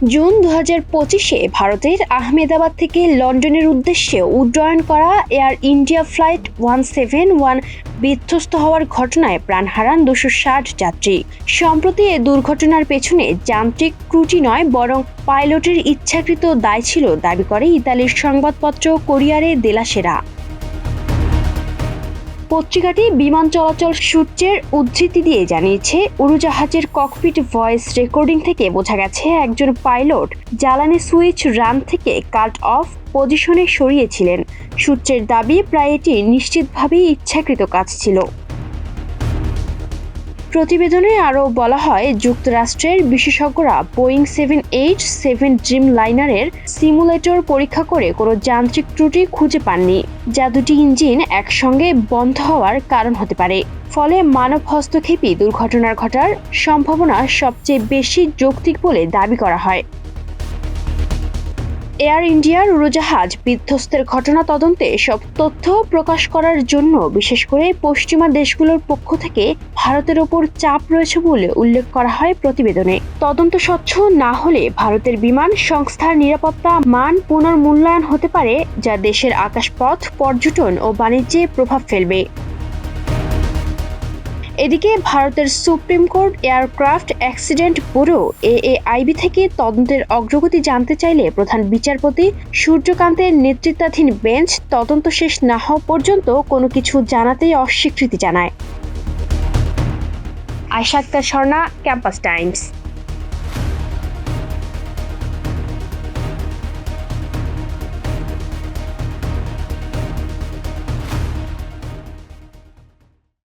June 2025-এ ভারতের আহমেদাবাদ থেকে লন্ডনের উদ্দেশ্যে উড্ডয়ন করা এয়ার ইন্ডিয়া ফ্লাইট 171 বিধ্বস্ত হওয়ার ঘটনায় প্রাণ হারান 260 যাত্রী। সম্প্রতি এ দুর্ঘটনার পেছনে যান্ত্রিক ত্রুটি নয়, বরং পাইলটের ইচ্ছাকৃত দায় ছিল দাবি করে ইতালির সংবাদপত্র কোরিয়ারে দেলা সেরা। পত্রিকাটি বিমান চলাচল সূত্রের উদ্ধৃতি দিয়ে জানিয়েছে, উড়োজাহাজের ককপিট ভয়েস রেকর্ডিং থেকে বোঝা গেছে একজন পাইলট জ্বালানি সুইচ রান থেকে কাট অফ পজিশনে সরিয়েছিলেন। সূত্রের দাবি, প্রায় এটি নিশ্চিতভাবেই ইচ্ছাকৃত কাজ ছিল। প্রতিবেদনে আরও বলা হয়, যুক্তরাষ্ট্রের বিশেষজ্ঞরা বোয়িং 787 ড্রিম লাইনারের সিমুলেটর পরীক্ষা করে কোনো যান্ত্রিক ত্রুটি খুঁজে পাননি, যা দুটি ইঞ্জিন একসঙ্গে বন্ধ হওয়ার কারণ হতে পারে। ফলে মানব হস্তক্ষেপই দুর্ঘটনার ঘটার সম্ভাবনা সবচেয়ে বেশি যৌক্তিক বলে দাবি করা হয়। এয়ার ইন্ডিয়ার উড়োজাহাজ বিধ্বস্তের ঘটনা তদন্তে সব তথ্য প্রকাশ করার জন্য বিশেষ করে পশ্চিমা দেশগুলোর পক্ষ থেকে ভারতের ওপর চাপ রয়েছে বলে উল্লেখ করা হয় প্রতিবেদনে। তদন্ত স্বচ্ছ না হলে ভারতের বিমান সংস্থার নিরাপত্তা মান পুনর্মূল্যায়ন হতে পারে, যা দেশের আকাশপথ, পর্যটন ও বাণিজ্যে প্রভাব ফেলবে। এদিকে ভারতের supreme court aircraft accident bureau AAIB থেকে তদন্তের অগ্রগতি জানতে চাইলে প্রধান বিচারপতি সূর্যকান্তের নেতৃত্বাধীন বেঞ্চ তদন্ত শেষ না হওয়া পর্যন্ত কোনো কিছু জানাতেই অস্বীকৃতি জানায়। Ayesha Akter Swarna, Campus Times.